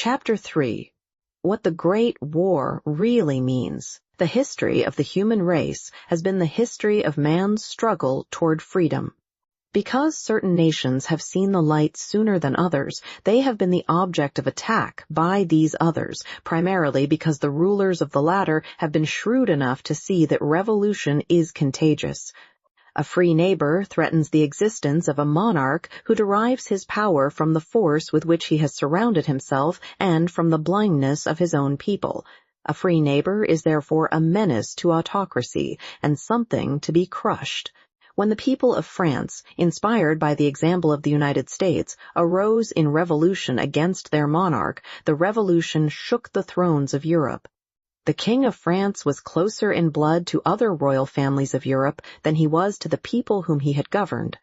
Chapter 3. What the Great War really means. The history of the human race has been the history of man's struggle toward freedom. Because certain nations have seen the light sooner than others, they have been the object of attack by these others, primarily because the rulers of the latter have been shrewd enough to see that revolution is contagious. A free neighbor threatens the existence of a monarch who derives his power from the force with which he has surrounded himself and from the blindness of his own people. A free neighbor is therefore a menace to autocracy and something to be crushed. When the people of France, inspired by the example of the United States, arose in revolution against their monarch, the revolution shook the thrones of Europe. The King of France was closer in blood to other royal families of Europe than he was to the people whom he had governed.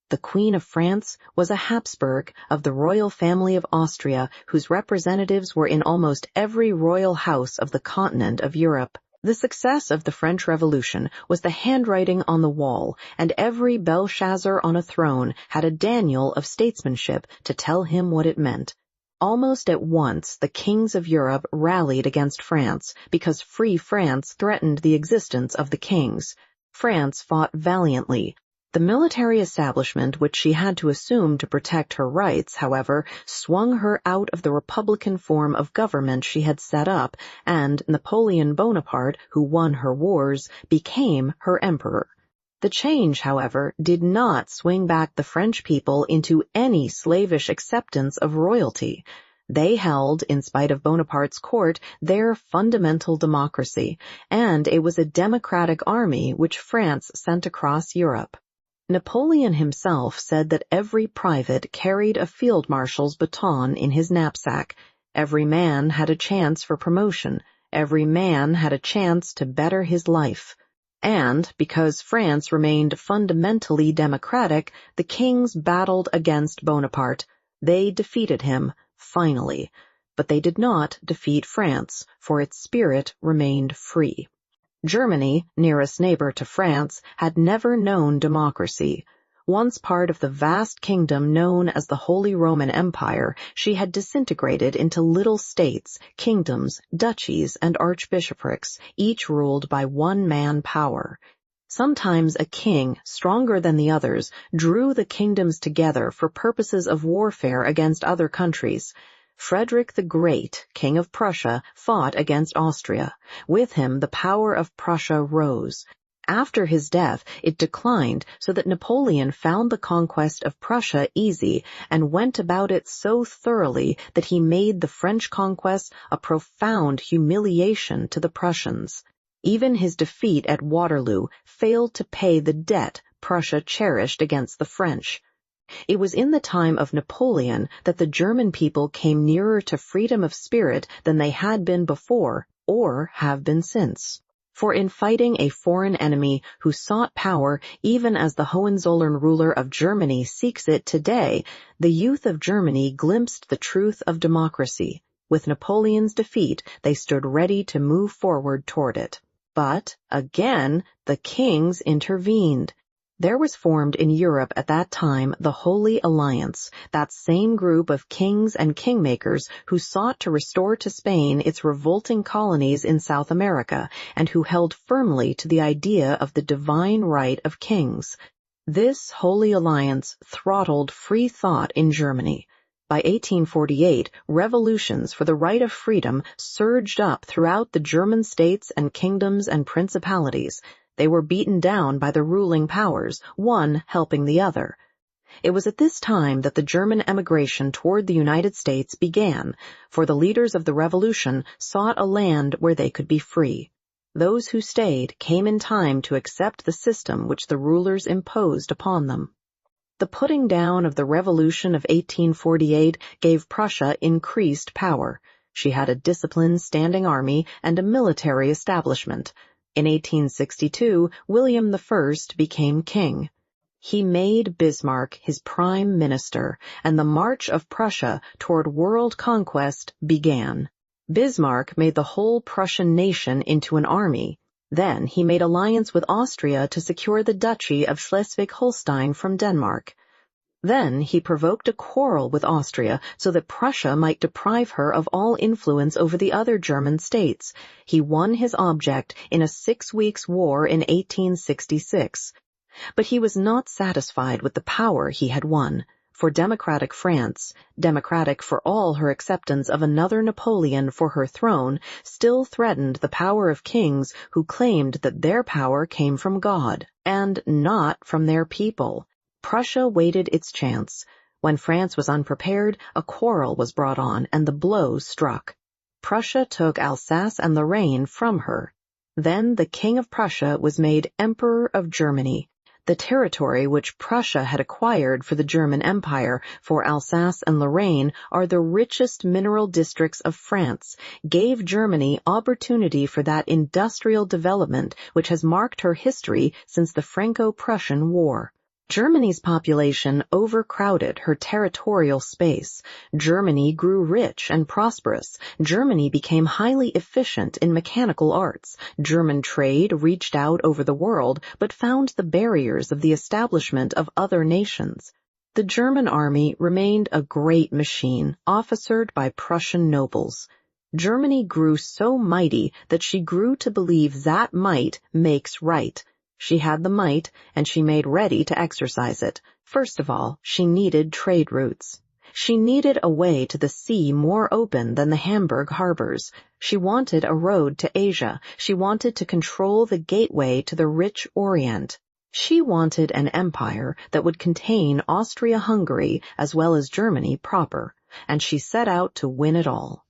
The Queen of France was a Habsburg of the royal family of Austria, whose representatives were in almost every royal house of the continent of Europe. The success of the French Revolution was the handwriting on the wall, and every Belshazzar on a throne had a Daniel of statesmanship to tell him what it meant. Almost at once, the kings of Europe rallied against France, because free France threatened the existence of the kings. France fought valiantly. The military establishment which she had to assume to protect her rights, however, swung her out of the republican form of government she had set up, and Napoleon Bonaparte, who won her wars, became her emperor. The change, however, did not swing back the French people into any slavish acceptance of royalty. They held, in spite of Bonaparte's court, their fundamental democracy, and it was a democratic army which France sent across Europe. Napoleon himself said that every private carried a field marshal's baton in his knapsack. Every man had a chance for promotion. Every man had a chance to better his life. And, because France remained fundamentally democratic, the kings battled against Bonaparte. They defeated him, finally. But they did not defeat France, for its spirit remained free. Germany, nearest neighbor to France, had never known democracy. Once part of the vast kingdom known as the Holy Roman Empire, she had disintegrated into little states, kingdoms, duchies, and archbishoprics, each ruled by one-man power. Sometimes a king, stronger than the others, drew the kingdoms together for purposes of warfare against other countries. Frederick the Great, King of Prussia, fought against Austria. With him, the power of Prussia rose. After his death, it declined so that Napoleon found the conquest of Prussia easy and went about it so thoroughly that he made the French conquest a profound humiliation to the Prussians. Even his defeat at Waterloo failed to pay the debt Prussia cherished against the French. It was in the time of Napoleon that the German people came nearer to freedom of spirit than they had been before or have been since. For in fighting a foreign enemy who sought power even as the Hohenzollern ruler of Germany seeks it today, the youth of Germany glimpsed the truth of democracy. With Napoleon's defeat, they stood ready to move forward toward it. But, again, the kings intervened. There was formed in Europe at that time the Holy Alliance, that same group of kings and kingmakers who sought to restore to Spain its revolting colonies in South America, and who held firmly to the idea of the divine right of kings. This Holy Alliance throttled free thought in Germany. By 1848, revolutions for the right of freedom surged up throughout the German states and kingdoms and principalities. They were beaten down by the ruling powers, one helping the other. It was at this time that the German emigration toward the United States began, for the leaders of the revolution sought a land where they could be free. Those who stayed came in time to accept the system which the rulers imposed upon them. The putting down of the Revolution of 1848 gave Prussia increased power. She had a disciplined standing army and a military establishment. In 1862, William I became king. He made Bismarck his prime minister, and the march of Prussia toward world conquest began. Bismarck made the whole Prussian nation into an army. Then he made alliance with Austria to secure the Duchy of Schleswig-Holstein from Denmark. Then he provoked a quarrel with Austria so that Prussia might deprive her of all influence over the other German states. He won his object in a 6 weeks' war in 1866. But he was not satisfied with the power he had won, for democratic France, democratic for all her acceptance of another Napoleon for her throne, still threatened the power of kings who claimed that their power came from God, and not from their people. Prussia waited its chance. When France was unprepared, a quarrel was brought on, and the blow struck. Prussia took Alsace and Lorraine from her. Then the King of Prussia was made Emperor of Germany. The territory which Prussia had acquired for the German Empire, for Alsace and Lorraine, are the richest mineral districts of France, gave Germany opportunity for that industrial development which has marked her history since the Franco-Prussian War. Germany's population overcrowded her territorial space. Germany grew rich and prosperous. Germany became highly efficient in mechanical arts. German trade reached out over the world, but found the barriers of the establishment of other nations. The German army remained a great machine, officered by Prussian nobles. Germany grew so mighty that she grew to believe that might makes right. She had the might, and she made ready to exercise it. First of all, she needed trade routes. She needed a way to the sea more open than the Hamburg harbors. She wanted a road to Asia. She wanted to control the gateway to the rich Orient. She wanted an empire that would contain Austria-Hungary as well as Germany proper, and she set out to win it all.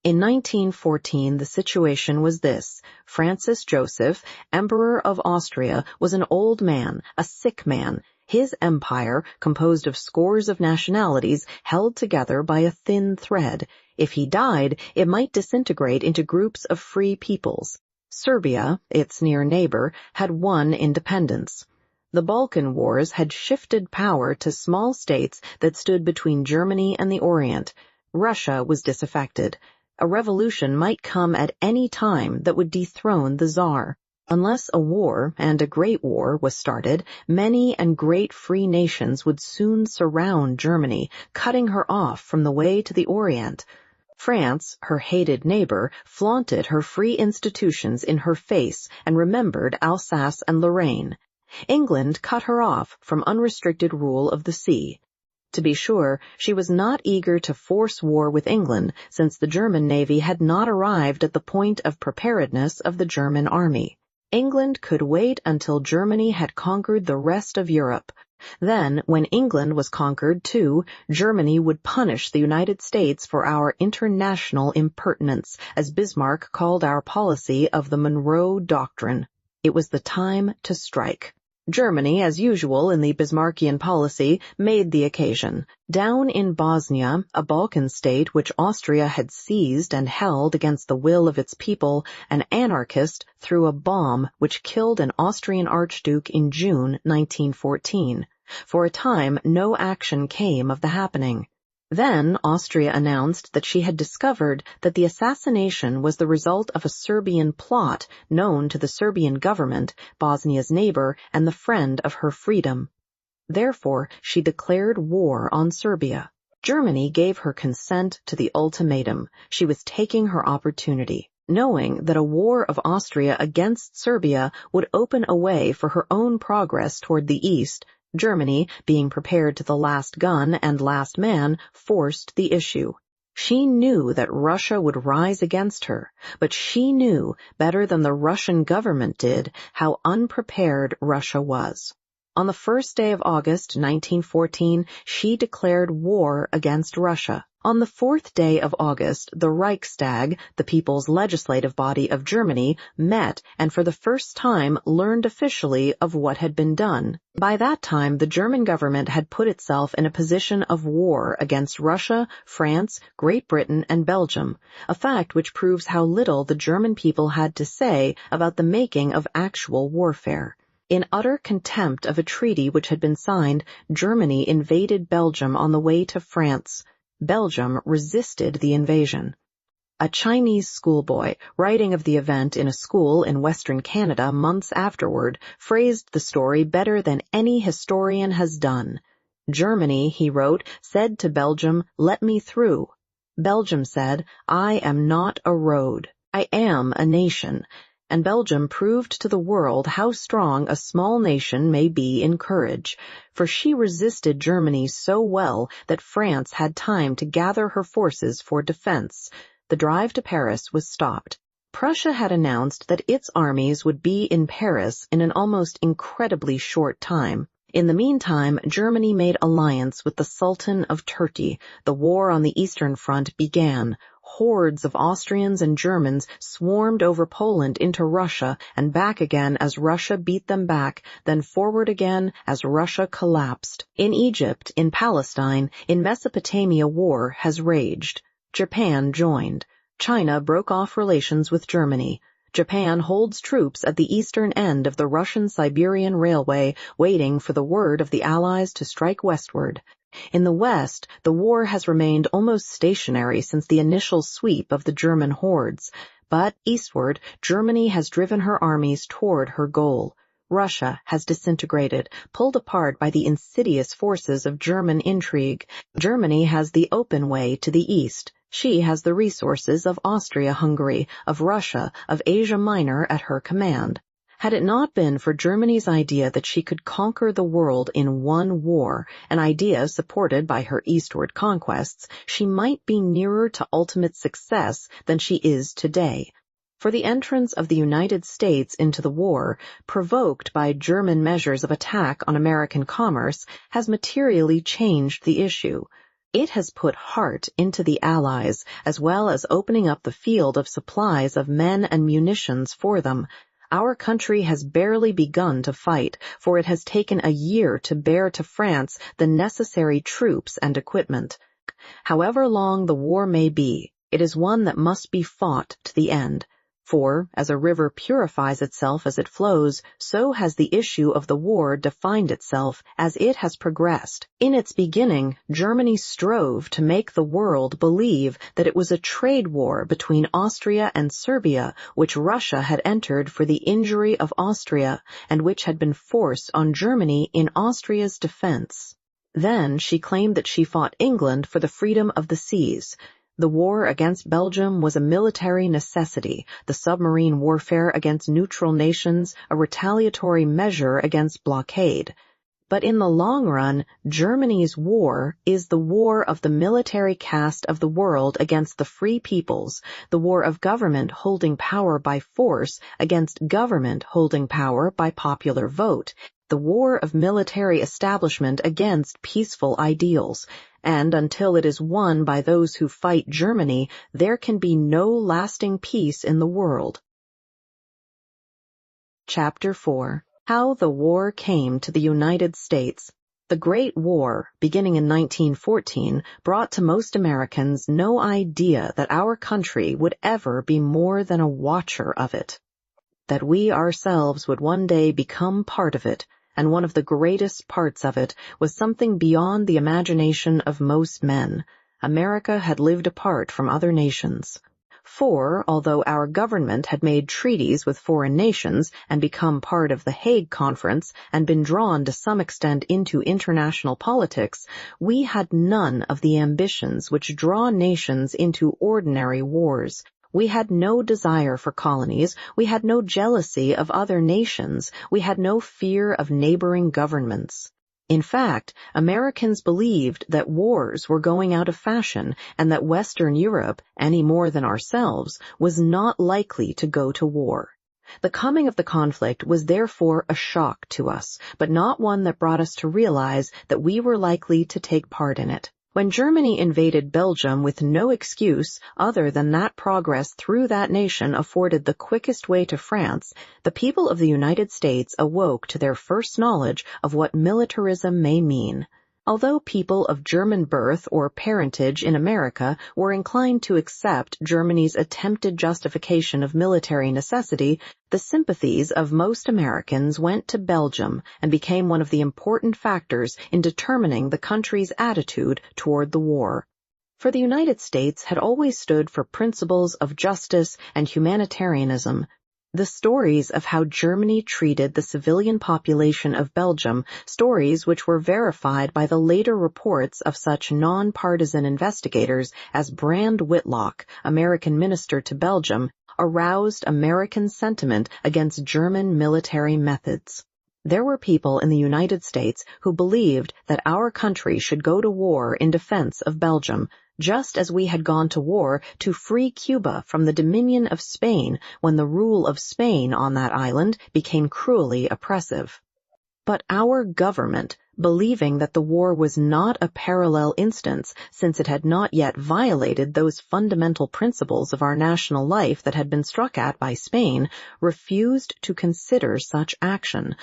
In 1914, the situation was this. Francis Joseph, Emperor of Austria, was an old man, a sick man. His empire, composed of scores of nationalities, held together by a thin thread. If he died, it might disintegrate into groups of free peoples. Serbia, its near neighbor, had won independence. The Balkan Wars had shifted power to small states that stood between Germany and the Orient. Russia was disaffected. A revolution might come at any time that would dethrone the Tsar. Unless a war, and a great war, was started, many and great free nations would soon surround Germany, cutting her off from the way to the Orient. France, her hated neighbor, flaunted her free institutions in her face and remembered Alsace and Lorraine. England cut her off from unrestricted rule of the sea. To be sure, she was not eager to force war with England, since the German navy had not arrived at the point of preparedness of the German army. England could wait until Germany had conquered the rest of Europe. Then, when England was conquered too, Germany would punish the United States for our international impertinence, as Bismarck called our policy of the Monroe Doctrine. It was the time to strike. Germany, as usual in the Bismarckian policy, made the occasion. Down in Bosnia, a Balkan state which Austria had seized and held against the will of its people, an anarchist threw a bomb which killed an Austrian archduke in June 1914. For a time, no action came of the happening. Then Austria announced that she had discovered that the assassination was the result of a Serbian plot known to the Serbian government, Bosnia's neighbor and the friend of her freedom. Therefore, she declared war on Serbia. Germany gave her consent to the ultimatum. She was taking her opportunity. Knowing that a war of Austria against Serbia would open a way for her own progress toward the east, Germany, being prepared to the last gun and last man, forced the issue. She knew that Russia would rise against her, but she knew, better than the Russian government did, how unprepared Russia was. On the first day of August 1914, she declared war against Russia. On the fourth day of August, the Reichstag, the people's legislative body of Germany, met and for the first time learned officially of what had been done. By that time, the German government had put itself in a position of war against Russia, France, Great Britain, and Belgium, a fact which proves how little the German people had to say about the making of actual warfare. In utter contempt of a treaty which had been signed, Germany invaded Belgium on the way to France. Belgium resisted the invasion. A Chinese schoolboy, writing of the event in a school in Western Canada months afterward, phrased the story better than any historian has done. Germany, he wrote, said to Belgium, "Let me through." Belgium said, "I am not a road. I am a nation." And Belgium proved to the world how strong a small nation may be in courage, for she resisted Germany so well that France had time to gather her forces for defense. The drive to Paris was stopped. Prussia had announced that its armies would be in Paris in an almost incredibly short time. In the meantime, Germany made alliance with the Sultan of Turkey. The war on the Eastern Front began. Hordes of Austrians and Germans swarmed over Poland into Russia and back again as Russia beat them back, then forward again as Russia collapsed. In Egypt, in Palestine, in Mesopotamia, war has raged. Japan joined. China broke off relations with Germany. Japan holds troops at the eastern end of the Russian-Siberian Railway, waiting for the word of the Allies to strike westward. In the West, the war has remained almost stationary since the initial sweep of the German hordes. But eastward, Germany has driven her armies toward her goal. Russia has disintegrated, pulled apart by the insidious forces of German intrigue. Germany has the open way to the east. She has the resources of Austria-Hungary, of Russia, of Asia Minor at her command. Had it not been for Germany's idea that she could conquer the world in one war, an idea supported by her eastward conquests, she might be nearer to ultimate success than she is today. For the entrance of the United States into the war, provoked by German measures of attack on American commerce, has materially changed the issue. It has put heart into the Allies, as well as opening up the field of supplies of men and munitions for them. Our country has barely begun to fight, for it has taken a year to bear to France the necessary troops and equipment. However long the war may be, it is one that must be fought to the end. For, as a river purifies itself as it flows, so has the issue of the war defined itself as it has progressed. In its beginning, Germany strove to make the world believe that it was a trade war between Austria and Serbia, which Russia had entered for the injury of Austria, and which had been forced on Germany in Austria's defense. Then she claimed that she fought England for the freedom of the seas. The war against Belgium was a military necessity, the submarine warfare against neutral nations a retaliatory measure against blockade. But in the long run, Germany's war is the war of the military caste of the world against the free peoples, the war of government holding power by force against government holding power by popular vote, the war of military establishment against peaceful ideals. And until it is won by those who fight Germany, there can be no lasting peace in the world. Chapter 4. How the War Came to the United States. The Great War, beginning in 1914, brought to most Americans no idea that our country would ever be more than a watcher of it, that we ourselves would one day become part of it, and one of the greatest parts of it was something beyond the imagination of most men. America had lived apart from other nations. For, although our government had made treaties with foreign nations and become part of the Hague Conference and been drawn to some extent into international politics, we had none of the ambitions which draw nations into ordinary wars. We had no desire for colonies, we had no jealousy of other nations, we had no fear of neighboring governments. In fact, Americans believed that wars were going out of fashion and that Western Europe, any more than ourselves, was not likely to go to war. The coming of the conflict was therefore a shock to us, but not one that brought us to realize that we were likely to take part in it. When Germany invaded Belgium with no excuse other than that progress through that nation afforded the quickest way to France, the people of the United States awoke to their first knowledge of what militarism may mean. Although people of German birth or parentage in America were inclined to accept Germany's attempted justification of military necessity, the sympathies of most Americans went to Belgium and became one of the important factors in determining the country's attitude toward the war. For the United States had always stood for principles of justice and humanitarianism. The stories of how Germany treated the civilian population of Belgium, stories which were verified by the later reports of such non-partisan investigators as Brand Whitlock, American minister to Belgium, aroused American sentiment against German military methods. There were people in the United States who believed that our country should go to war in defense of Belgium, just as we had gone to war to free Cuba from the dominion of Spain when the rule of Spain on that island became cruelly oppressive. But our government, believing that the war was not a parallel instance since it had not yet violated those fundamental principles of our national life that had been struck at by Spain, refused to consider such action.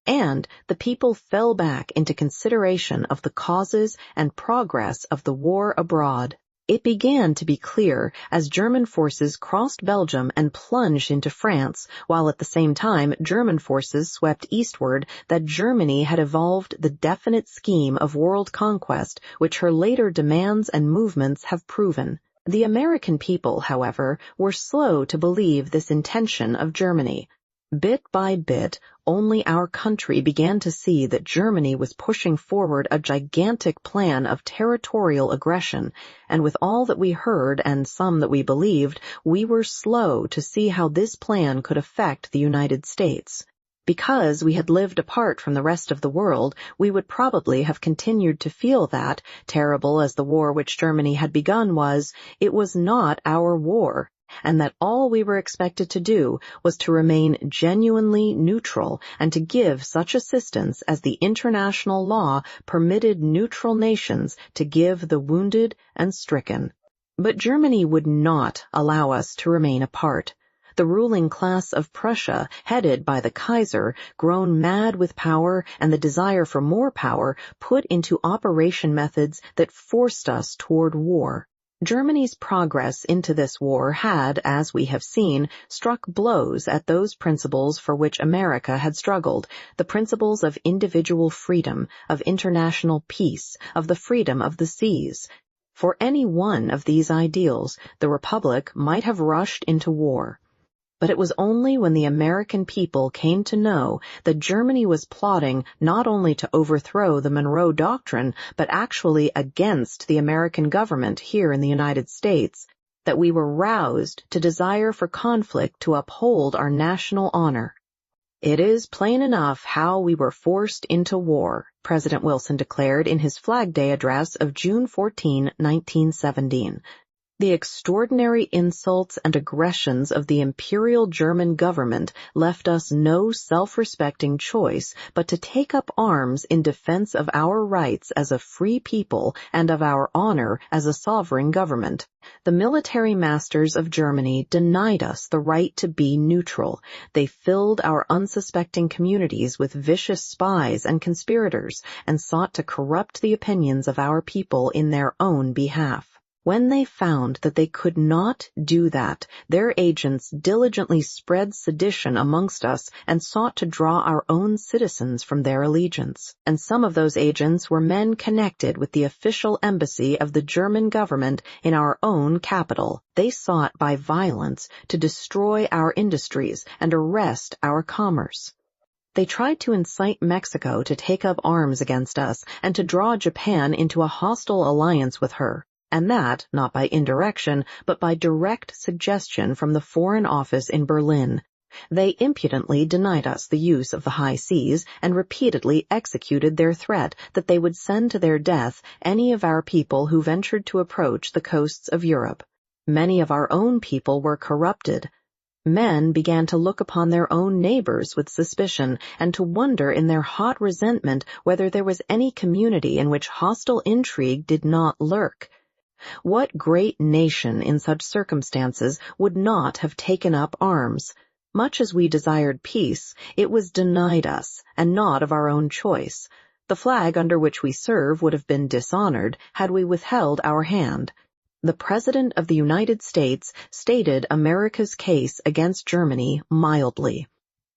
And the people fell back into consideration of the causes and progress of the war abroad. It began to be clear as German forces crossed Belgium and plunged into France, while at the same time German forces swept eastward, that Germany had evolved the definite scheme of world conquest which her later demands and movements have proven. The American people, however, were slow to believe this intention of Germany. Bit by bit, only our country began to see that Germany was pushing forward a gigantic plan of territorial aggression, and with all that we heard and some that we believed, we were slow to see how this plan could affect the United States. Because we had lived apart from the rest of the world, we would probably have continued to feel that, terrible as the war which Germany had begun was, it was not our war, and that all we were expected to do was to remain genuinely neutral and to give such assistance as the international law permitted neutral nations to give the wounded and stricken. But Germany would not allow us to remain apart. The ruling class of Prussia, headed by the Kaiser, grown mad with power and the desire for more power, put into operation methods that forced us toward war. Germany's progress into this war had, as we have seen, struck blows at those principles for which America had struggled, the principles of individual freedom, of international peace, of the freedom of the seas. For any one of these ideals, the Republic might have rushed into war. But it was only when the American people came to know that Germany was plotting not only to overthrow the Monroe Doctrine, but actually against the American government here in the United States, that we were roused to desire for conflict to uphold our national honor. "It is plain enough how we were forced into war," President Wilson declared in his Flag Day address of June 14, 1917. The extraordinary insults and aggressions of the Imperial German government left us no self-respecting choice but to take up arms in defense of our rights as a free people and of our honor as a sovereign government. The military masters of Germany denied us the right to be neutral. They filled our unsuspecting communities with vicious spies and conspirators and sought to corrupt the opinions of our people in their own behalf. When they found that they could not do that, their agents diligently spread sedition amongst us and sought to draw our own citizens from their allegiance. And some of those agents were men connected with the official embassy of the German government in our own capital. They sought by violence to destroy our industries and arrest our commerce. They tried to incite Mexico to take up arms against us and to draw Japan into a hostile alliance with her. And that, not by indirection, but by direct suggestion from the Foreign Office in Berlin. They impudently denied us the use of the high seas and repeatedly executed their threat that they would send to their death any of our people who ventured to approach the coasts of Europe. Many of our own people were corrupted. Men began to look upon their own neighbors with suspicion and to wonder in their hot resentment whether there was any community in which hostile intrigue did not lurk. What great nation in such circumstances would not have taken up arms? Much as we desired peace, it was denied us, and not of our own choice. The flag under which we serve would have been dishonored had we withheld our hand. The President of the United States stated America's case against Germany mildly.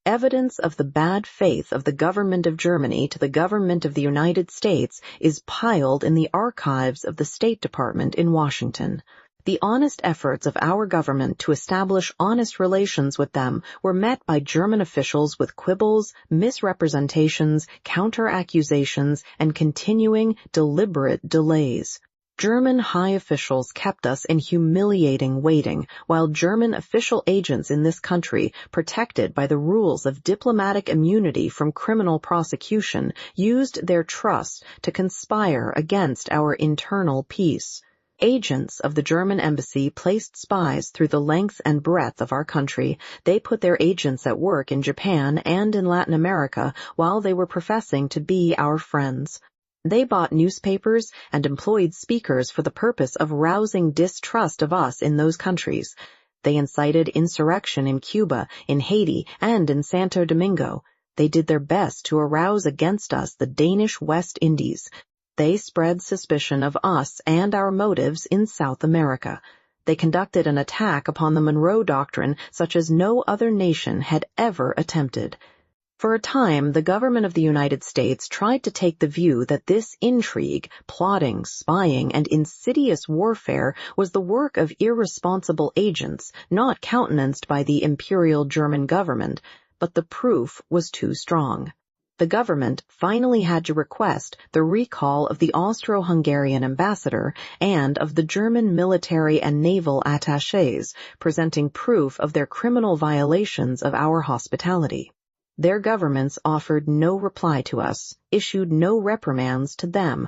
Evidence of the bad faith of the government of Germany to the government of the United States is piled in the archives of the State Department in Washington. The honest efforts of our government to establish honest relations with them were met by German officials with quibbles, misrepresentations, counter-accusations, and continuing, deliberate delays. German high officials kept us in humiliating waiting, while German official agents in this country, protected by the rules of diplomatic immunity from criminal prosecution, used their trust to conspire against our internal peace. Agents of the German embassy placed spies through the length and breadth of our country. They put their agents at work in Japan and in Latin America while they were professing to be our friends. They bought newspapers and employed speakers for the purpose of rousing distrust of us in those countries. They incited insurrection in Cuba, in Haiti, and in Santo Domingo. They did their best to arouse against us the Danish West Indies. They spread suspicion of us and our motives in South America. They conducted an attack upon the Monroe Doctrine such as no other nation had ever attempted. For a time, the government of the United States tried to take the view that this intrigue, plotting, spying, and insidious warfare was the work of irresponsible agents, not countenanced by the Imperial German government, but the proof was too strong. The government finally had to request the recall of the Austro-Hungarian ambassador and of the German military and naval attachés, presenting proof of their criminal violations of our hospitality. Their governments offered no reply to us, issued no reprimands to them.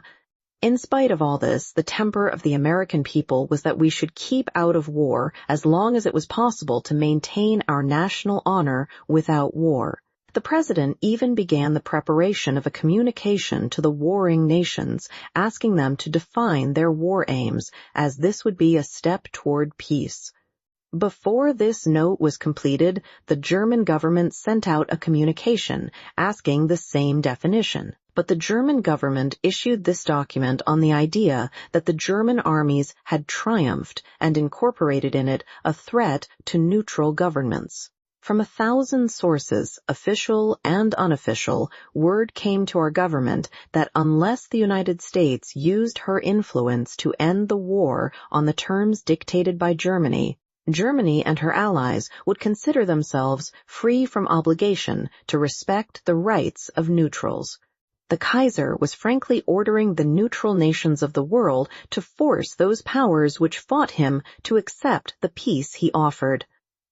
In spite of all this, the temper of the American people was that we should keep out of war as long as it was possible to maintain our national honor without war. The president even began the preparation of a communication to the warring nations, asking them to define their war aims, as this would be a step toward peace. Before this note was completed, the German government sent out a communication asking the same definition. But the German government issued this document on the idea that the German armies had triumphed and incorporated in it a threat to neutral governments. From 1,000 sources, official and unofficial, word came to our government that unless the United States used her influence to end the war on the terms dictated by Germany and her allies would consider themselves free from obligation to respect the rights of neutrals. The Kaiser was frankly ordering the neutral nations of the world to force those powers which fought him to accept the peace he offered.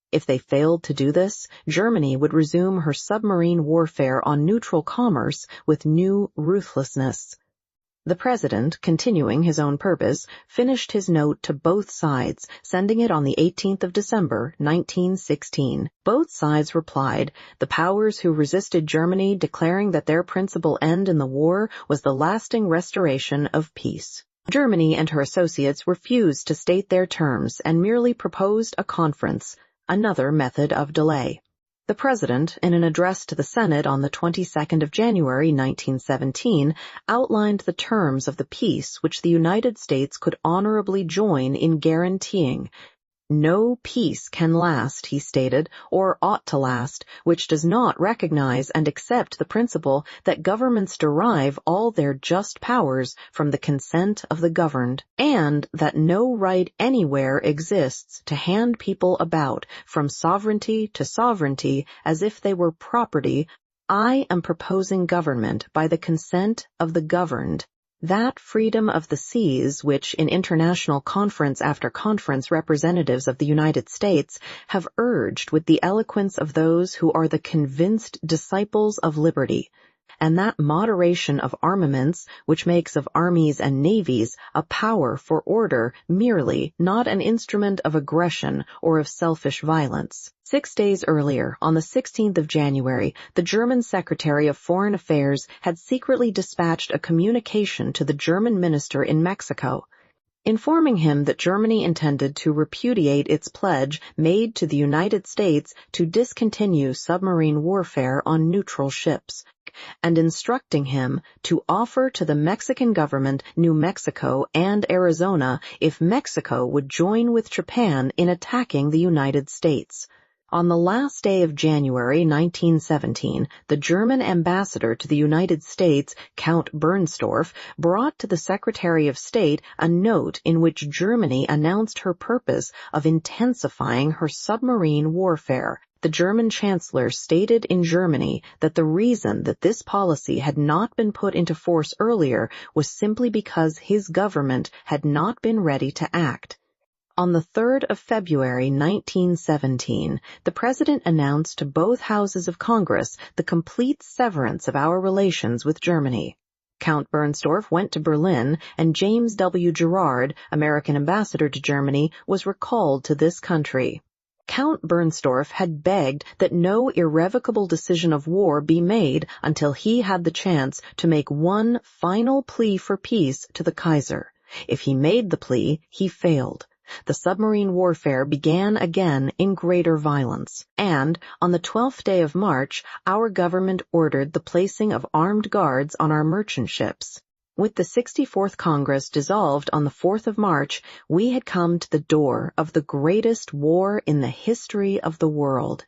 If they failed to do this, Germany would resume her submarine warfare on neutral commerce with new ruthlessness. The president, continuing his own purpose, finished his note to both sides, sending it on the 18th of December, 1916. Both sides replied, the powers who resisted Germany declaring that their principal end in the war was the lasting restoration of peace. Germany and her associates refused to state their terms and merely proposed a conference, another method of delay. The President, in an address to the Senate on the 22nd of January 1917, outlined the terms of the peace which the United States could honorably join in guaranteeing. No peace can last, he stated, or ought to last, which does not recognize and accept the principle that governments derive all their just powers from the consent of the governed, and that no right anywhere exists to hand people about from sovereignty to sovereignty as if they were property. I am proposing government by the consent of the governed. That freedom of the seas which in international conference after conference representatives of the United States have urged with the eloquence of those who are the convinced disciples of liberty, and that moderation of armaments which makes of armies and navies a power for order merely, not an instrument of aggression or of selfish violence. 6 days earlier, on the 16th of January, the German Secretary of Foreign Affairs had secretly dispatched a communication to the German minister in Mexico, informing him that Germany intended to repudiate its pledge made to the United States to discontinue submarine warfare on neutral ships, and instructing him to offer to the Mexican government New Mexico and Arizona if Mexico would join with Japan in attacking the United States. On the last day of January 1917, the German ambassador to the United States, Count Bernstorff, brought to the Secretary of State a note in which Germany announced her purpose of intensifying her submarine warfare. The German Chancellor stated in Germany that the reason that this policy had not been put into force earlier was simply because his government had not been ready to act. On the 3rd of February 1917, the President announced to both houses of Congress the complete severance of our relations with Germany. Count Bernstorff went to Berlin, and James W. Gerard, American ambassador to Germany, was recalled to this country. Count Bernstorff had begged that no irrevocable decision of war be made until he had the chance to make one final plea for peace to the Kaiser. If he made the plea, he failed. The submarine warfare began again in greater violence, and on the 12th day of March, our government ordered the placing of armed guards on our merchant ships. With the 64th Congress dissolved on the 4th of March, we had come to the door of the greatest war in the history of the world.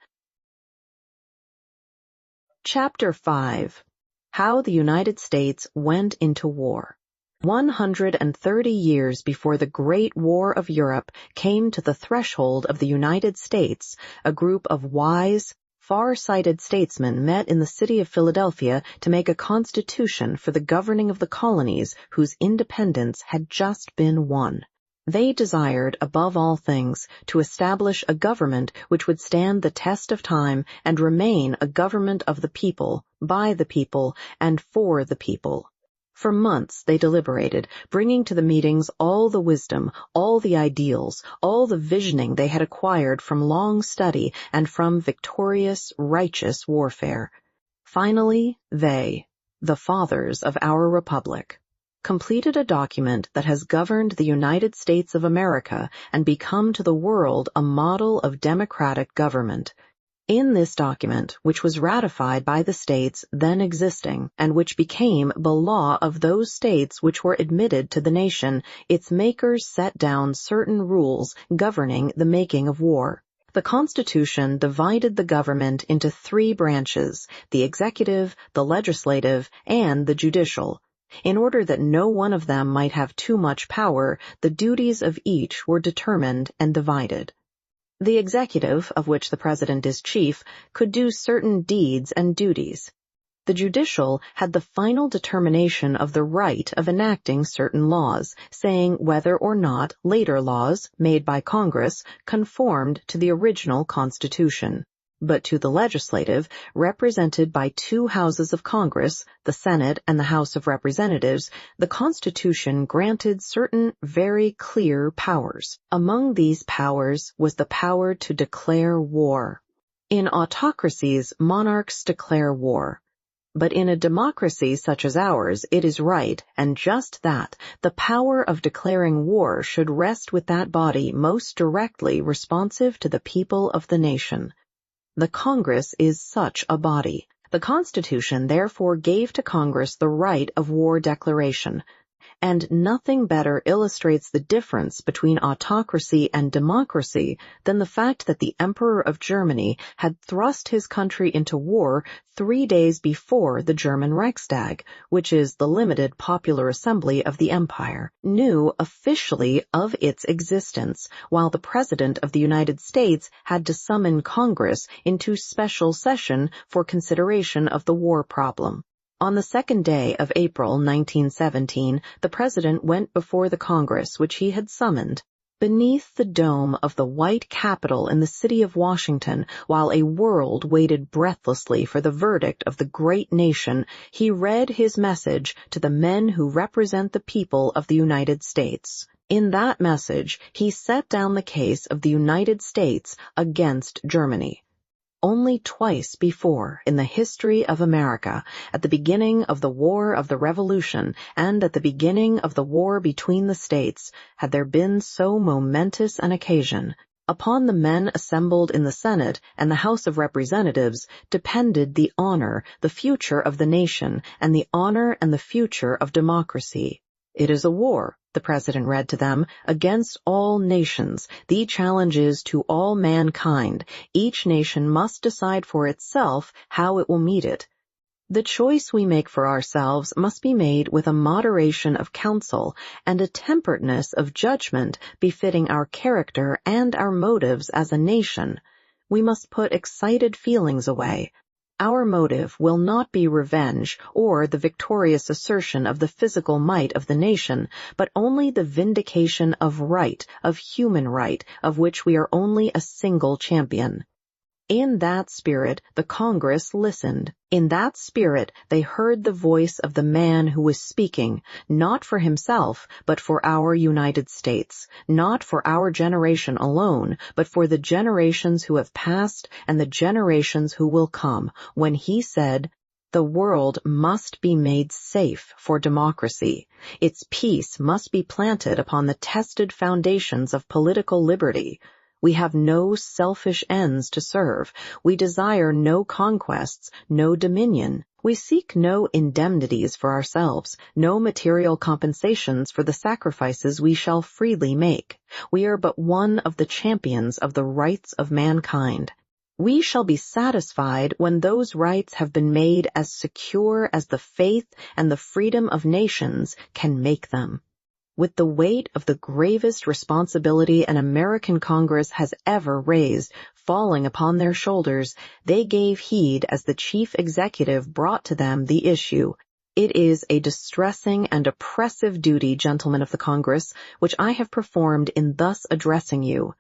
Chapter 5. How the United States Went into War. 130 years before the Great War of Europe came to the threshold of the United States, a group of wise, far-sighted statesmen met in the city of Philadelphia to make a constitution for the governing of the colonies whose independence had just been won. They desired, above all things, to establish a government which would stand the test of time and remain a government of the people, by the people, and for the people. For months they deliberated, bringing to the meetings all the wisdom, all the ideals, all the visioning they had acquired from long study and from victorious, righteous warfare. Finally, they, the fathers of our republic, completed a document that has governed the United States of America and become to the world a model of democratic government. In this document, which was ratified by the states then existing, and which became the law of those states which were admitted to the nation, its makers set down certain rules governing the making of war. The Constitution divided the government into 3 branches, the executive, the legislative, and the judicial. In order that no one of them might have too much power, the duties of each were determined and divided. The executive, of which the president is chief, could do certain deeds and duties. The judicial had the final determination of the right of enacting certain laws, saying whether or not later laws, made by Congress, conformed to the original Constitution. But to the legislative, represented by 2 houses of Congress, the Senate and the House of Representatives, the Constitution granted certain very clear powers. Among these powers was the power to declare war. In autocracies, monarchs declare war. But in a democracy such as ours, it is right, and just that, the power of declaring war should rest with that body most directly responsive to the people of the nation. The Congress is such a body. The Constitution therefore gave to Congress the right of war declaration, and nothing better illustrates the difference between autocracy and democracy than the fact that the Emperor of Germany had thrust his country into war 3 days before the German Reichstag, which is the limited popular assembly of the empire, knew officially of its existence, while the President of the United States had to summon Congress into special session for consideration of the war problem. On the 2nd day of April 1917, the President went before the Congress which he had summoned. Beneath the dome of the white Capitol in the city of Washington, while a world waited breathlessly for the verdict of the great nation, he read his message to the men who represent the people of the United States. In that message, he set down the case of the United States against Germany. Only twice before in the history of America, at the beginning of the War of the Revolution and at the beginning of the war between the states, had there been so momentous an occasion. Upon the men assembled in the Senate and the House of Representatives depended the honor, the future of the nation, and the honor and the future of democracy. It is a war, the president read to them, against all nations. The challenge is to all mankind. Each nation must decide for itself how it will meet it. The choice we make for ourselves must be made with a moderation of counsel and a temperateness of judgment befitting our character and our motives as a nation. We must put excited feelings away. Our motive will not be revenge or the victorious assertion of the physical might of the nation, but only the vindication of right, of human right, of which we are only a single champion. In that spirit, the Congress listened. In that spirit, they heard the voice of the man who was speaking, not for himself, but for our United States, not for our generation alone, but for the generations who have passed and the generations who will come, when he said, "The world must be made safe for democracy. Its peace must be planted upon the tested foundations of political liberty. We have no selfish ends to serve. We desire no conquests, no dominion. We seek no indemnities for ourselves, no material compensations for the sacrifices we shall freely make. We are but one of the champions of the rights of mankind. We shall be satisfied when those rights have been made as secure as the faith and the freedom of nations can make them." With the weight of the gravest responsibility an American Congress has ever raised falling upon their shoulders, they gave heed as the chief executive brought to them the issue. It is a distressing and oppressive duty, gentlemen of the Congress, which I have performed in thus addressing you.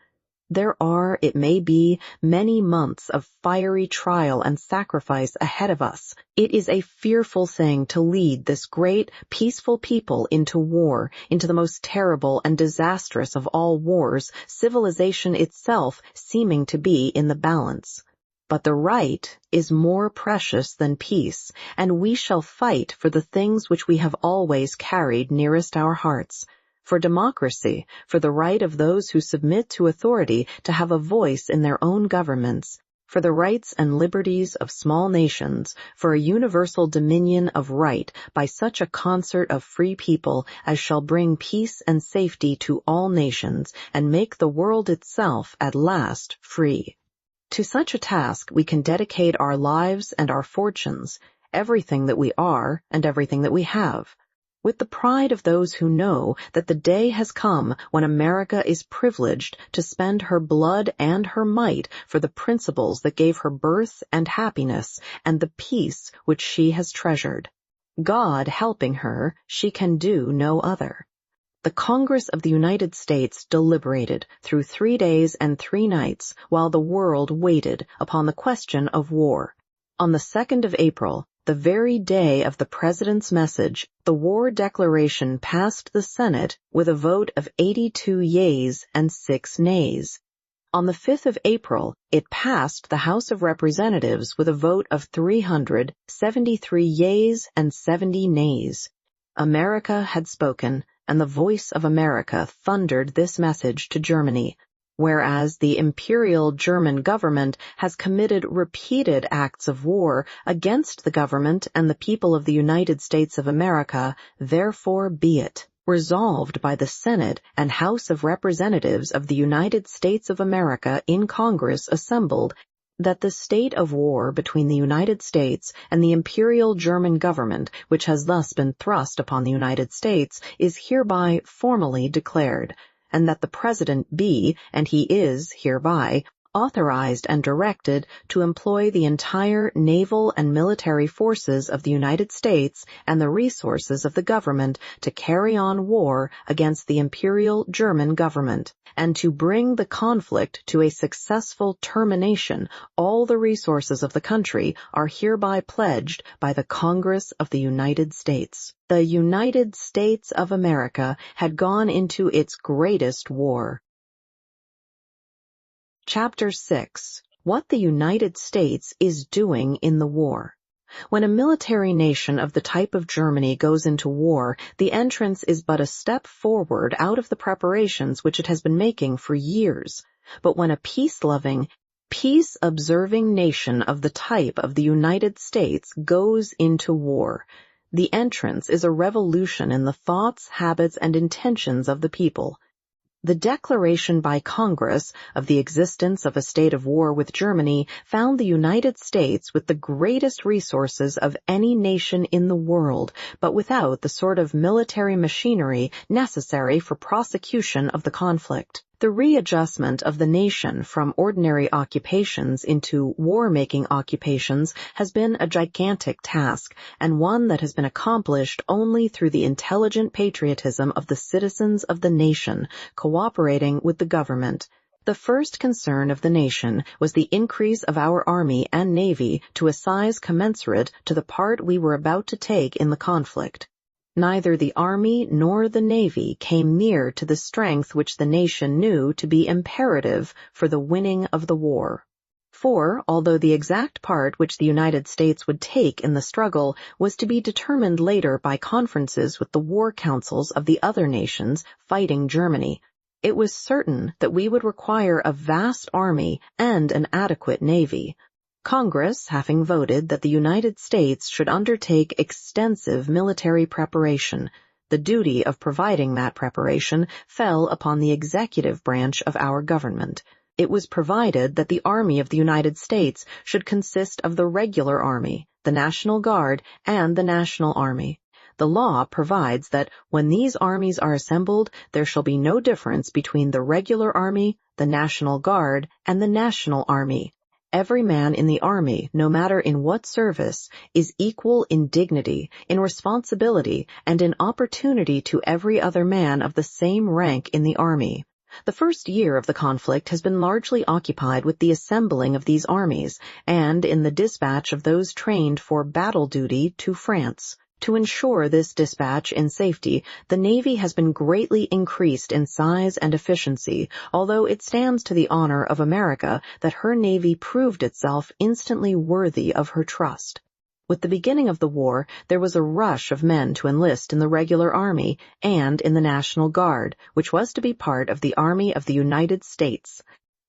There are, it may be, many months of fiery trial and sacrifice ahead of us. It is a fearful thing to lead this great, peaceful people into war, into the most terrible and disastrous of all wars, civilization itself seeming to be in the balance. But the right is more precious than peace, and we shall fight for the things which we have always carried nearest our hearts. For democracy, for the right of those who submit to authority to have a voice in their own governments, for the rights and liberties of small nations, for a universal dominion of right by such a concert of free people as shall bring peace and safety to all nations and make the world itself at last free. To such a task we can dedicate our lives and our fortunes, everything that we are and everything that we have. With the pride of those who know that the day has come when America is privileged to spend her blood and her might for the principles that gave her birth and happiness and the peace which she has treasured. God helping her, she can do no other. The Congress of the United States deliberated through 3 days and 3 nights while the world waited upon the question of war. On the 2nd of April, the very day of the President's message, the war declaration passed the Senate with a vote of 82 yeas and 6 nays. On the 5th of April, it passed the House of Representatives with a vote of 373 yeas and 70 nays. America had spoken, and the voice of America thundered this message to Germany. Whereas the imperial German government has committed repeated acts of war against the government and the people of the United States of America, therefore be it resolved by the Senate and House of Representatives of the United States of America in Congress assembled, that the state of war between the United States and the imperial German government, which has thus been thrust upon the United States, is hereby formally declared, and that the President be, and he is hereby, authorized and directed to employ the entire naval and military forces of the United States and the resources of the government to carry on war against the imperial German government, and to bring the conflict to a successful termination. All the resources of the country are hereby pledged by the Congress of the United States. The United States of America had gone into its greatest war. Chapter 6. What the United States is doing in the war. When a military nation of the type of Germany goes into war, the entrance is but a step forward out of the preparations which it has been making for years. But when a peace-loving, peace-observing nation of the type of the United States goes into war, The entrance is a revolution in the thoughts, habits, and intentions of the people. The declaration by Congress of the existence of a state of war with Germany found the United States with the greatest resources of any nation in the world, but without the sort of military machinery necessary for prosecution of the conflict. The readjustment of the nation from ordinary occupations into war-making occupations has been a gigantic task, and one that has been accomplished only through the intelligent patriotism of the citizens of the nation, cooperating with the government. The first concern of the nation was the increase of our Army and Navy to a size commensurate to the part we were about to take in the conflict. Neither the Army nor the Navy came near to the strength which the nation knew to be imperative for the winning of the war. For, although the exact part which the United States would take in the struggle was to be determined later by conferences with the war councils of the other nations fighting Germany, it was certain that we would require a vast army and an adequate navy. Congress having voted that the United States should undertake extensive military preparation, the duty of providing that preparation fell upon the executive branch of our government. It was provided that the Army of the United States should consist of the regular Army, the National Guard, and the National Army. The law provides that when these armies are assembled, there shall be no difference between the regular Army, the National Guard, and the National Army. Every man in the Army, no matter in what service, is equal in dignity, in responsibility, and in opportunity to every other man of the same rank in the Army. The first year of the conflict has been largely occupied with the assembling of these armies, and in the dispatch of those trained for battle duty to France. To ensure this dispatch in safety, the Navy has been greatly increased in size and efficiency, although it stands to the honor of America that her Navy proved itself instantly worthy of her trust. With the beginning of the war, there was a rush of men to enlist in the regular Army and in the National Guard, which was to be part of the Army of the United States.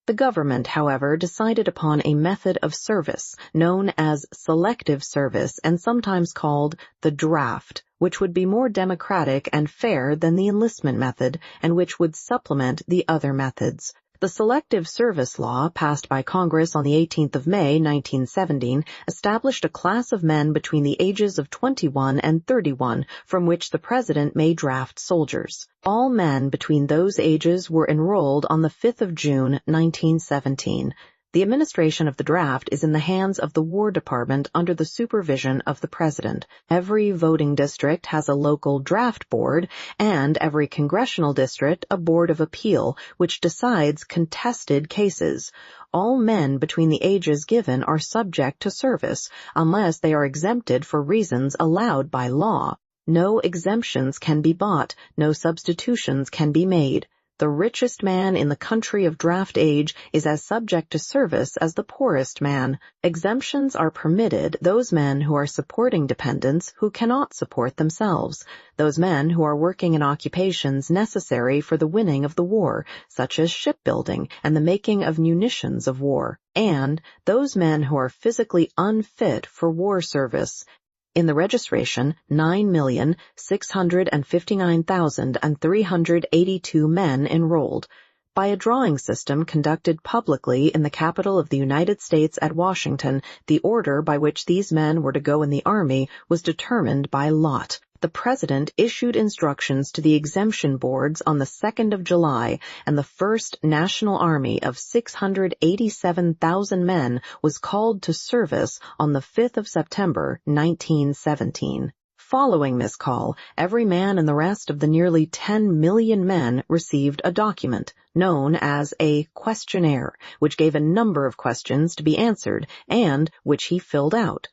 The government, however, decided upon a method of service known as selective service and sometimes called the draft, which would be more democratic and fair than the enlistment method and which would supplement the other methods. The Selective Service Law, passed by Congress on the 18th of May, 1917, established a class of men between the ages of 21 and 31 from which the President may draft soldiers. All men between those ages were enrolled on the 5th of June, 1917. The administration of the draft is in the hands of the War Department under the supervision of the President. Every voting district has a local draft board, and every congressional district a board of appeal, which decides contested cases. All men between the ages given are subject to service, unless they are exempted for reasons allowed by law. No exemptions can be bought, no substitutions can be made. The richest man in the country of draft age is as subject to service as the poorest man. Exemptions are permitted those men who are supporting dependents who cannot support themselves, those men who are working in occupations necessary for the winning of the war, such as shipbuilding and the making of munitions of war, and those men who are physically unfit for war service. In the registration, 9,659,382 men enrolled. By a drawing system conducted publicly in the capital of the United States at Washington, the order by which these men were to go in the Army was determined by lot. The President issued instructions to the exemption boards on the 2nd of July, and the first National Army of 687,000 men was called to service on the 5th of September, 1917. Following this call, every man and the rest of the nearly 10 million men received a document known as a questionnaire, which gave a number of questions to be answered and which he filled out.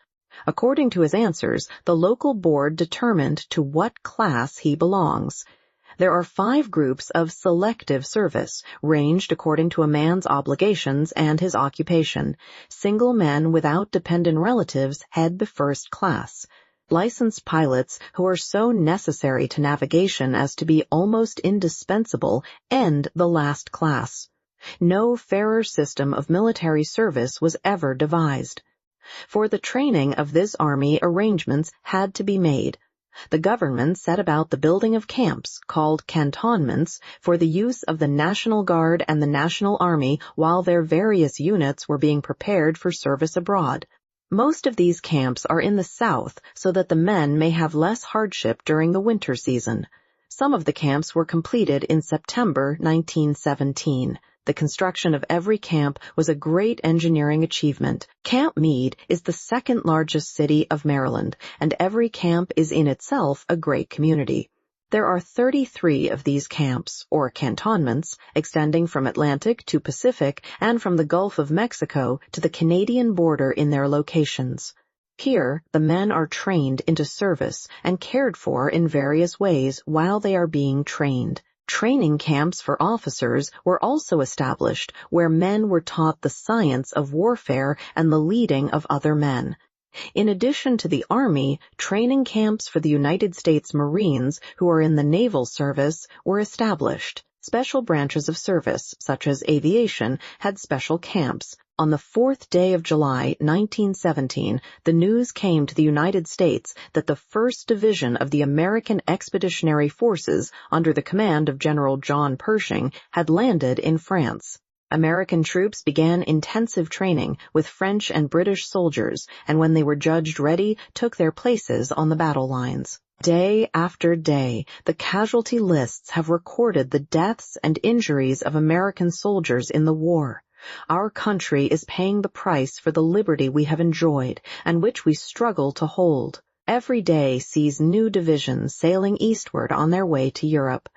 According to his answers, the local board determined to what class he belongs. There are 5 groups of selective service, ranged according to a man's obligations and his occupation. Single men without dependent relatives head the first class. Licensed pilots, who are so necessary to navigation as to be almost indispensable, end the last class. No fairer system of military service was ever devised. For the training of this army, arrangements had to be made. The government set about the building of camps, called cantonments, for the use of the National Guard and the National Army while their various units were being prepared for service abroad. Most of these camps are in the south so that the men may have less hardship during the winter season. Some of the camps were completed in September 1917. The construction of every camp was a great engineering achievement. Camp Meade is the second largest city of Maryland, and every camp is in itself a great community. There are 33 of these camps, or cantonments, extending from Atlantic to Pacific and from the Gulf of Mexico to the Canadian border in their locations. Here, the men are trained into service and cared for in various ways while they are being trained. Training camps for officers were also established where men were taught the science of warfare and the leading of other men. In addition to the Army, training camps for the United States Marines who are in the Naval Service were established. Special branches of service, such as aviation, had special camps. On the 4th day of July, 1917, the news came to the United States that the 1st Division of the American Expeditionary Forces, under the command of General John Pershing, had landed in France. American troops began intensive training with French and British soldiers, and when they were judged ready, took their places on the battle lines. Day after day, the casualty lists have recorded the deaths and injuries of American soldiers in the war. Our country is paying the price for the liberty we have enjoyed and which we struggle to hold. Every day sees new divisions sailing eastward on their way to Europe.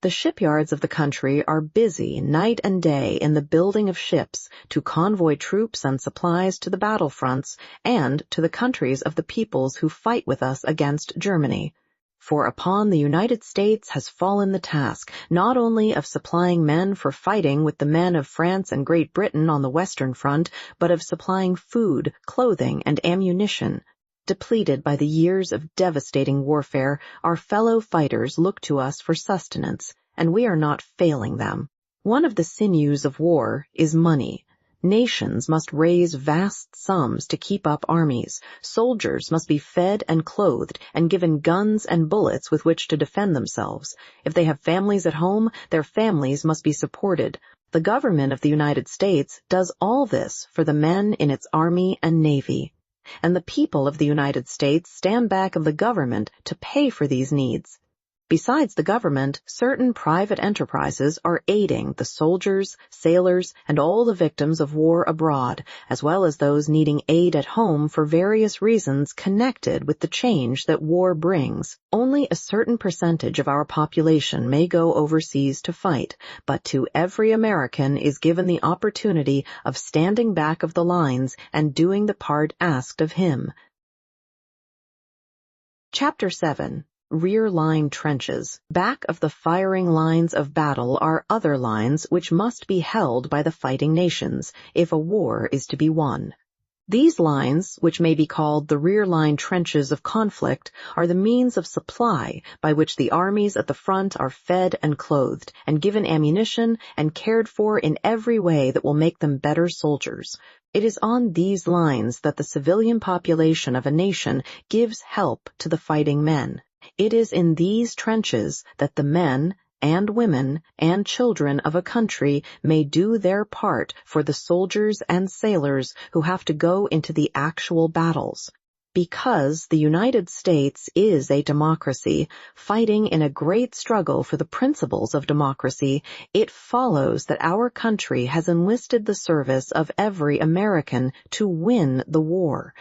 The shipyards of the country are busy night and day in the building of ships to convoy troops and supplies to the battlefronts and to the countries of the peoples who fight with us against Germany. For upon the United States has fallen the task not only of supplying men for fighting with the men of France and Great Britain on the Western Front, but of supplying food, clothing, and ammunition. Depleted by the years of devastating warfare, our fellow fighters look to us for sustenance, and we are not failing them. One of the sinews of war is money. Nations must raise vast sums to keep up armies. Soldiers must be fed and clothed and given guns and bullets with which to defend themselves. If they have families at home, their families must be supported. The government of the United States does all this for the men in its Army and Navy. And the people of the United States stand back of the government to pay for these needs. Besides the government, certain private enterprises are aiding the soldiers, sailors, and all the victims of war abroad, as well as those needing aid at home for various reasons connected with the change that war brings. Only a certain percentage of our population may go overseas to fight, but to every American is given the opportunity of standing back of the lines and doing the part asked of him. Chapter 7. Rear line trenches. Back of the firing lines of battle are other lines which must be held by the fighting nations if a war is to be won. These lines, which may be called the rear line trenches of conflict, are the means of supply by which the armies at the front are fed and clothed, and given ammunition and cared for in every way that will make them better soldiers. It is on these lines that the civilian population of a nation gives help to the fighting men. It is in these trenches that the men and women and children of a country may do their part for the soldiers and sailors who have to go into the actual battles. Because the United States is a democracy, fighting in a great struggle for the principles of democracy, it follows that our country has enlisted the service of every American to win the war.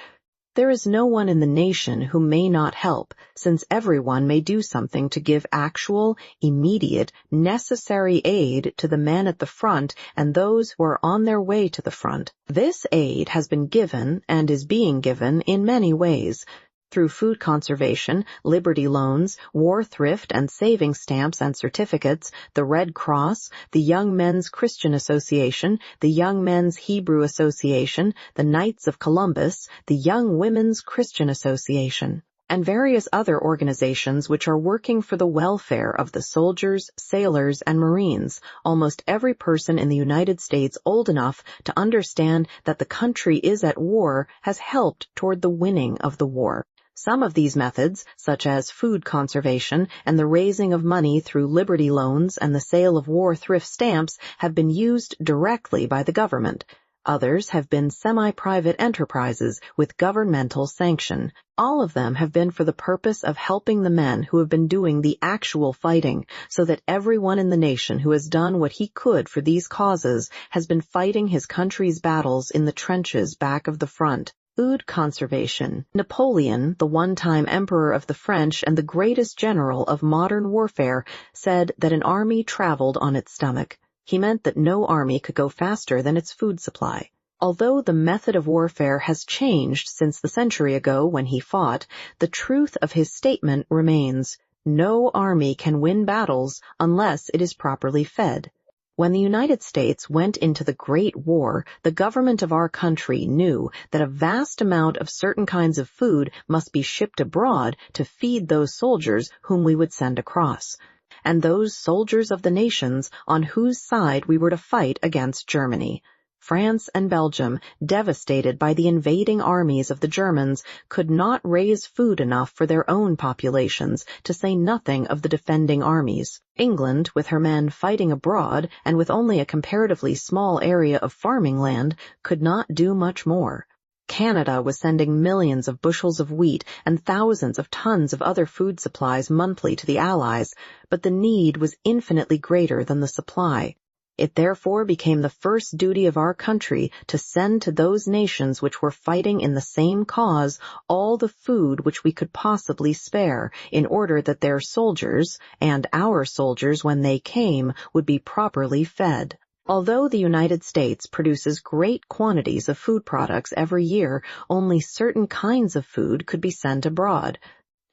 There is no one in the nation who may not help, since everyone may do something to give actual, immediate, necessary aid to the men at the front and those who are on their way to the front. This aid has been given and is being given in many ways. Through food conservation, Liberty loans, war thrift and saving stamps and certificates, the Red Cross, the Young Men's Christian Association, the Young Men's Hebrew Association, the Knights of Columbus, the Young Women's Christian Association. and various other organizations which are working for the welfare of the soldiers, sailors, and Marines, almost every person in the United States old enough to understand that the country is at war has helped toward the winning of the war. Some of these methods, such as food conservation and the raising of money through Liberty loans and the sale of war thrift stamps, have been used directly by the government. Others have been semi-private enterprises with governmental sanction. All of them have been for the purpose of helping the men who have been doing the actual fighting, so that everyone in the nation who has done what he could for these causes has been fighting his country's battles in the trenches back of the front. Food conservation. Napoleon, the one-time emperor of the French and the greatest general of modern warfare, said that an army traveled on its stomach. He meant that no army could go faster than its food supply. Although the method of warfare has changed since the century ago when he fought, the truth of his statement remains: no army can win battles unless it is properly fed. When the United States went into the Great War, the government of our country knew that a vast amount of certain kinds of food must be shipped abroad to feed those soldiers whom we would send across, and those soldiers of the nations on whose side we were to fight against Germany. France and Belgium, devastated by the invading armies of the Germans, could not raise food enough for their own populations, to say nothing of the defending armies. England, with her men fighting abroad and with only a comparatively small area of farming land, could not do much more. Canada was sending millions of bushels of wheat and thousands of tons of other food supplies monthly to the Allies, but the need was infinitely greater than the supply. It therefore became the first duty of our country to send to those nations which were fighting in the same cause all the food which we could possibly spare, in order that their soldiers, and our soldiers when they came, would be properly fed. Although the United States produces great quantities of food products every year, only certain kinds of food could be sent abroad.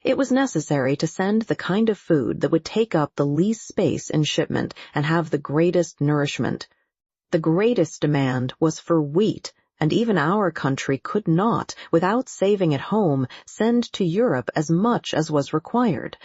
It was necessary to send the kind of food that would take up the least space in shipment and have the greatest nourishment. The greatest demand was for wheat, and even our country could not, without saving at home, send to Europe as much as was required.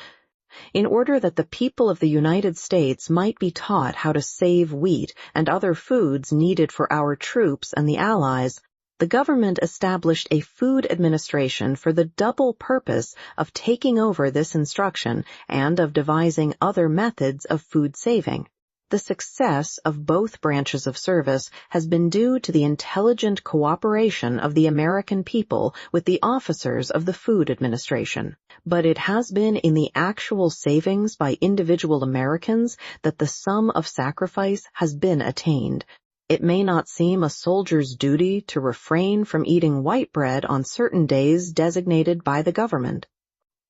In order that the people of the United States might be taught how to save wheat and other foods needed for our troops and the Allies, the government established a food administration for the double purpose of taking over this instruction and of devising other methods of food saving. The success of both branches of service has been due to the intelligent cooperation of the American people with the officers of the Food Administration. But it has been in the actual savings by individual Americans that the sum of sacrifice has been attained. It may not seem a soldier's duty to refrain from eating white bread on certain days designated by the government.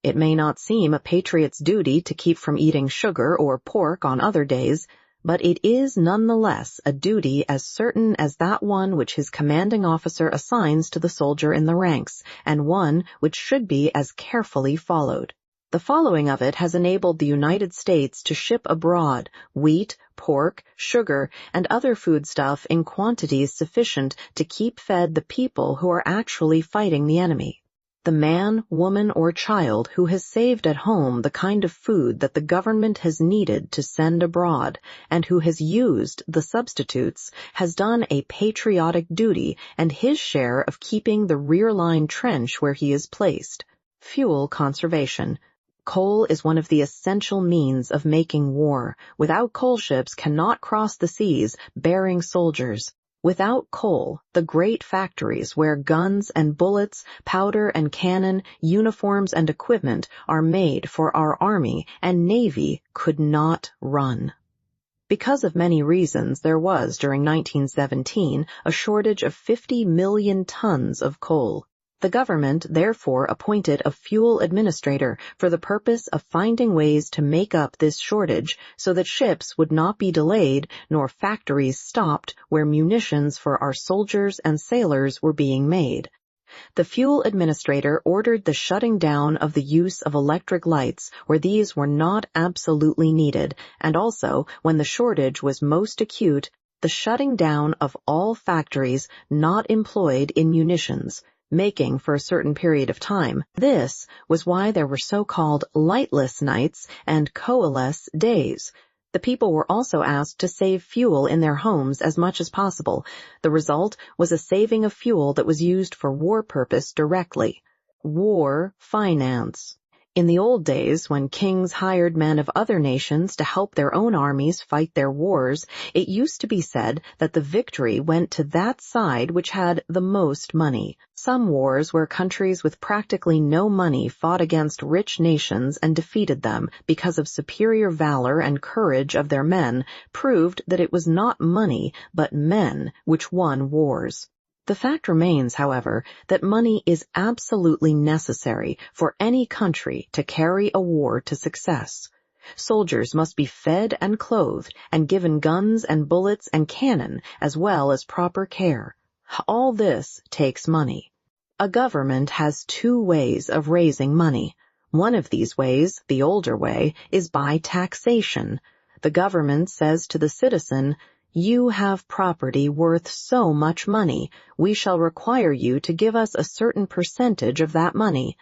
It may not seem a patriot's duty to keep from eating sugar or pork on other days, but it is nonetheless a duty as certain as that one which his commanding officer assigns to the soldier in the ranks, and one which should be as carefully followed. The following of it has enabled the United States to ship abroad wheat, pork, sugar, and other foodstuff in quantities sufficient to keep fed the people who are actually fighting the enemy. The man, woman, or child who has saved at home the kind of food that the government has needed to send abroad, and who has used the substitutes, has done a patriotic duty and his share of keeping the rear-line trench where he is placed. Fuel conservation. Coal is one of the essential means of making war. Without coal, ships cannot cross the seas bearing soldiers. Without coal, the great factories where guns and bullets, powder and cannon, uniforms and equipment are made for our Army and Navy could not run. Because of many reasons, there was, during 1917, a shortage of 50 million tons of coal. The government therefore appointed a fuel administrator for the purpose of finding ways to make up this shortage so that ships would not be delayed nor factories stopped where munitions for our soldiers and sailors were being made. The fuel administrator ordered the shutting down of the use of electric lights where these were not absolutely needed, and also, when the shortage was most acute, the shutting down of all factories not employed in munitions. making for a certain period of time. This was why there were so-called lightless nights and coalless days. The people were also asked to save fuel in their homes as much as possible. The result was a saving of fuel that was used for war purpose directly. War finance. In the old days, when kings hired men of other nations to help their own armies fight their wars, it used to be said that the victory went to that side which had the most money. Some wars where countries with practically no money fought against rich nations and defeated them because of superior valor and courage of their men proved that it was not money but men which won wars. The fact remains, however, that money is absolutely necessary for any country to carry a war to success. Soldiers must be fed and clothed and given guns and bullets and cannon as well as proper care. All this takes money. A government has two ways of raising money. One of these ways, the older way, is by taxation. The government says to the citizen, "You have property worth so much money. We shall require you to give us a certain percentage of that money.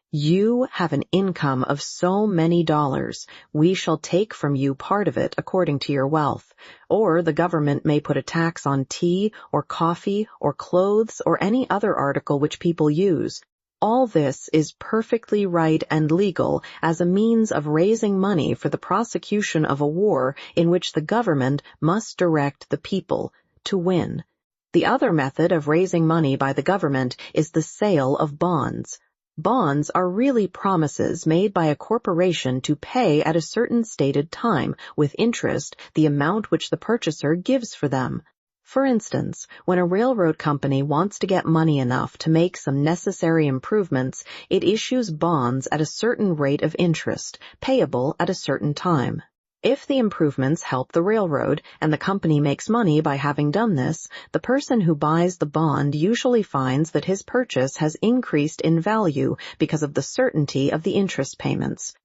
You have an income of so many dollars. We shall take from you part of it according to your wealth." Or the government may put a tax on tea or coffee or clothes or any other article which people use. All this is perfectly right and legal as a means of raising money for the prosecution of a war in which the government must direct the people to win. The other method of raising money by the government is the sale of bonds. Bonds are really promises made by a corporation to pay at a certain stated time, with interest, the amount which the purchaser gives for them. For instance, when a railroad company wants to get money enough to make some necessary improvements, it issues bonds at a certain rate of interest, payable at a certain time. If the improvements help the railroad, and the company makes money by having done this, the person who buys the bond usually finds that his purchase has increased in value because of the certainty of the interest payments.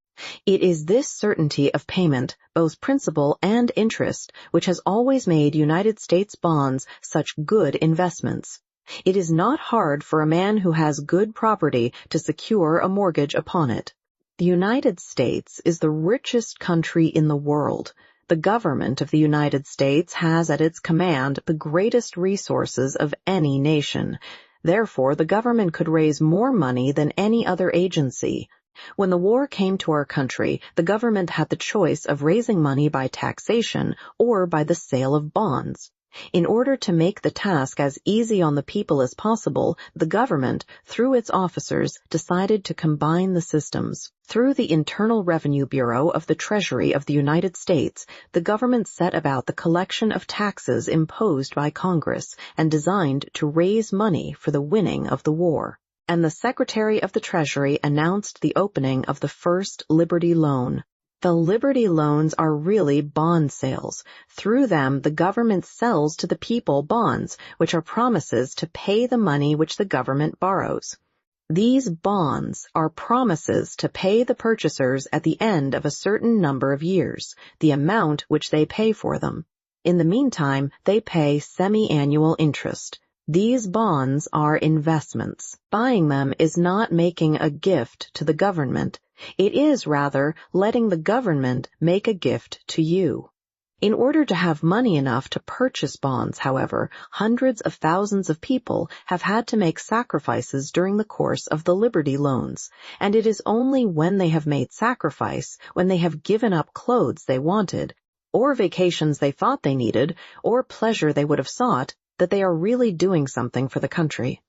It is this certainty of payment, both principal and interest, which has always made United States bonds such good investments. It is not hard for a man who has good property to secure a mortgage upon it. The United States is the richest country in the world. The government of the United States has at its command the greatest resources of any nation. Therefore, the government could raise more money than any other agency. When the war came to our country, the government had the choice of raising money by taxation or by the sale of bonds. In order to make the task as easy on the people as possible, the government, through its officers, decided to combine the systems. Through the Internal Revenue Bureau of the Treasury of the United States, the government set about the collection of taxes imposed by Congress and designed to raise money for the winning of the war. And the Secretary of the Treasury announced the opening of the first Liberty Loan. The Liberty Loans are really bond sales. Through them, the government sells to the people bonds, which are promises to pay the money which the government borrows. These bonds are promises to pay the purchasers at the end of a certain number of years, the amount which they pay for them. In the meantime, they pay semi-annual interest. These bonds are investments. Buying them is not making a gift to the government. It is, rather, letting the government make a gift to you. In order to have money enough to purchase bonds, however, hundreds of thousands of people have had to make sacrifices during the course of the Liberty Loans, and it is only when they have made sacrifice, when they have given up clothes they wanted, or vacations they thought they needed, or pleasure they would have sought, that they are really doing something for the country.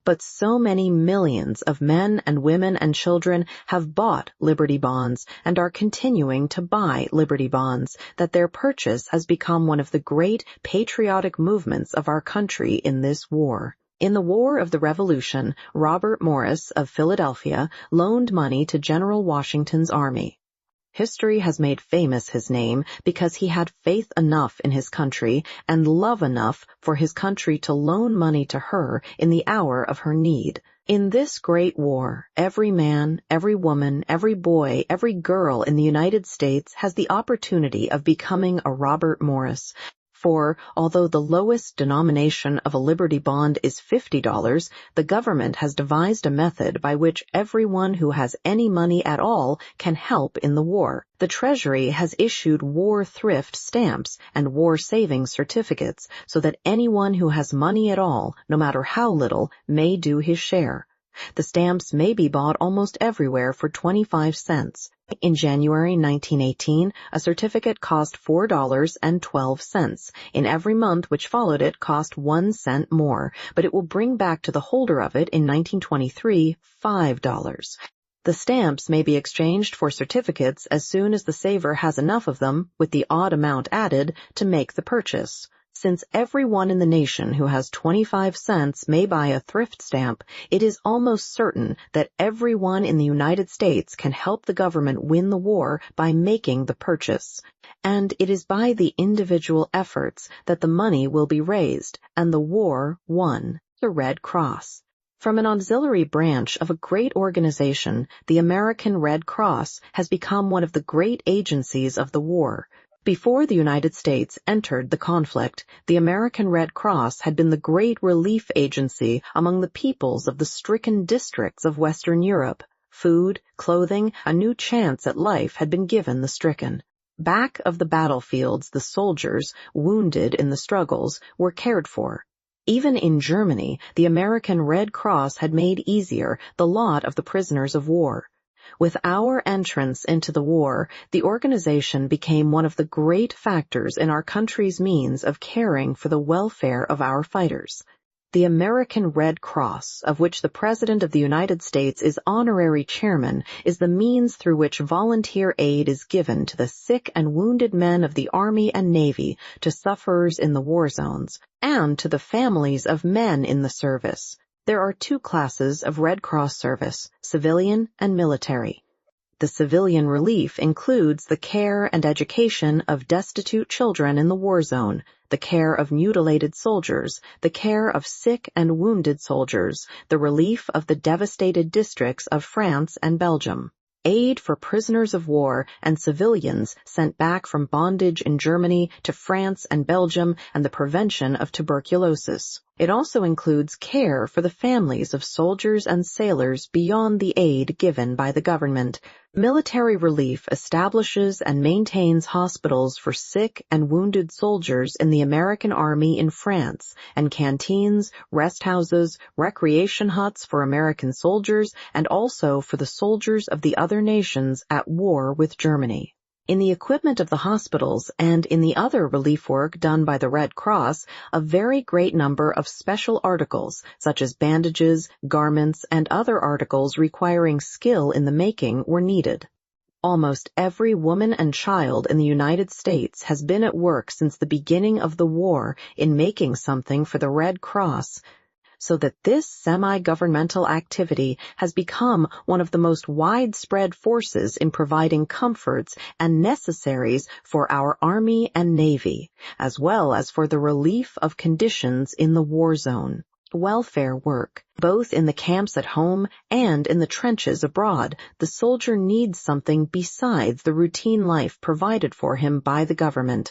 But so many millions of men and women and children have bought Liberty bonds and are continuing to buy Liberty bonds that their purchase has become one of the great patriotic movements of our country in this war. In the War of the Revolution, Robert Morris of Philadelphia loaned money to General Washington's army. History has made famous his name because he had faith enough in his country and love enough for his country to loan money to her in the hour of her need. In this great war, every man, every woman, every boy, every girl in the United States has the opportunity of becoming a Robert Morris, For, although the lowest denomination of a Liberty bond is $50, the government has devised a method by which everyone who has any money at all can help in the war. The Treasury has issued war thrift stamps and war savings certificates so that anyone who has money at all, no matter how little, may do his share. The stamps may be bought almost everywhere for 25 cents. In January 1918, a certificate cost $4.12. In every month which followed it cost 1 cent more, but it will bring back to the holder of it in 1923 $5. The stamps may be exchanged for certificates as soon as the saver has enough of them, with the odd amount added, to make the purchase. Since everyone in the nation who has 25 cents may buy a thrift stamp, it is almost certain that everyone in the United States can help the government win the war by making the purchase. And it is by the individual efforts that the money will be raised and the war won. The Red Cross. From an auxiliary branch of a great organization, the American Red Cross has become one of the great agencies of the war. Before the United States entered the conflict, the American Red Cross had been the great relief agency among the peoples of the stricken districts of Western Europe. Food, clothing, a new chance at life had been given the stricken. Back of the battlefields, the soldiers, wounded in the struggles, were cared for. Even in Germany, the American Red Cross had made easier the lot of the prisoners of war. With our entrance into the war, the organization became one of the great factors in our country's means of caring for the welfare of our fighters. The American Red Cross, of which the President of the United States is honorary chairman, is the means through which volunteer aid is given to the sick and wounded men of the Army and Navy, to sufferers in the war zones, and to the families of men in the service. There are two classes of Red Cross service, civilian and military. The civilian relief includes the care and education of destitute children in the war zone, the care of mutilated soldiers, the care of sick and wounded soldiers, the relief of the devastated districts of France and Belgium. Aid for prisoners of war and civilians sent back from bondage in Germany to France and Belgium, and the prevention of tuberculosis. It also includes care for the families of soldiers and sailors beyond the aid given by the government. Military relief establishes and maintains hospitals for sick and wounded soldiers in the American Army in France, and canteens, rest houses, recreation huts for American soldiers, and also for the soldiers of the other nations at war with Germany. In the equipment of the hospitals and in the other relief work done by the Red Cross, a very great number of special articles, such as bandages, garments, and other articles requiring skill in the making, were needed. Almost every woman and child in the United States has been at work since the beginning of the war in making something for the Red Cross, so that this semi-governmental activity has become one of the most widespread forces in providing comforts and necessaries for our Army and Navy, as well as for the relief of conditions in the war zone. Welfare work. Both in the camps at home and in the trenches abroad, the soldier needs something besides the routine life provided for him by the government,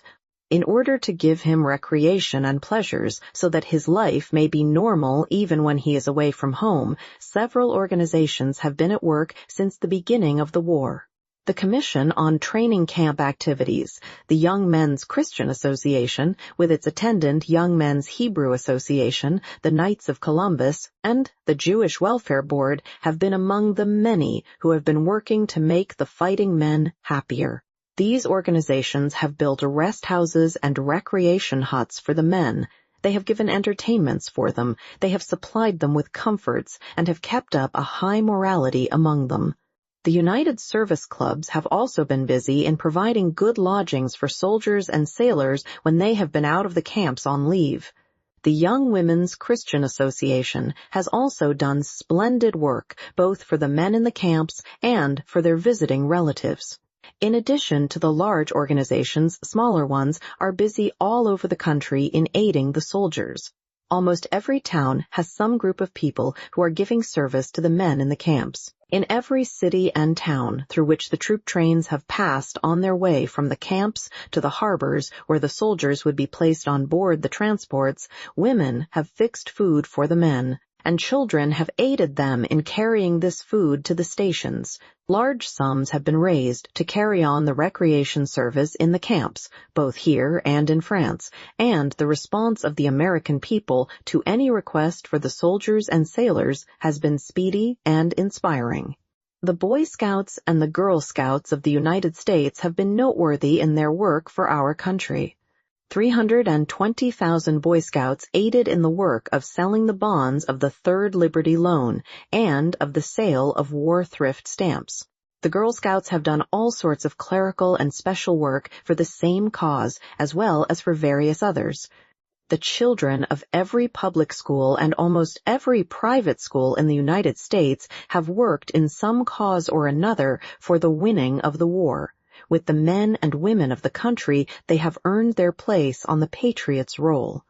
in order to give him recreation and pleasures so that his life may be normal even when he is away from home. Several organizations have been at work since the beginning of the war. The Commission on Training Camp Activities, the Young Men's Christian Association, with its attendant Young Men's Hebrew Association, the Knights of Columbus, and the Jewish Welfare Board have been among the many who have been working to make the fighting men happier. These organizations have built rest houses and recreation huts for the men. They have given entertainments for them. They have supplied them with comforts and have kept up a high morality among them. The United Service Clubs have also been busy in providing good lodgings for soldiers and sailors when they have been out of the camps on leave. The Young Women's Christian Association has also done splendid work, both for the men in the camps and for their visiting relatives. In addition to the large organizations, smaller ones are busy all over the country in aiding the soldiers. Almost every town has some group of people who are giving service to the men in the camps. In every city and town through which the troop trains have passed on their way from the camps to the harbors where the soldiers would be placed on board the transports, women have fixed food for the men, and children have aided them in carrying this food to the stations. Large sums have been raised to carry on the recreation service in the camps, both here and in France, and the response of the American people to any request for the soldiers and sailors has been speedy and inspiring. The Boy Scouts and the Girl Scouts of the United States have been noteworthy in their work for our country. 320,000 Boy Scouts aided in the work of selling the bonds of the Third Liberty Loan and of the sale of war thrift stamps. The Girl Scouts have done all sorts of clerical and special work for the same cause, as well as for various others. The children of every public school and almost every private school in the United States have worked in some cause or another for the winning of the war. With the men and women of the country, they have earned their place on the Patriots' roll.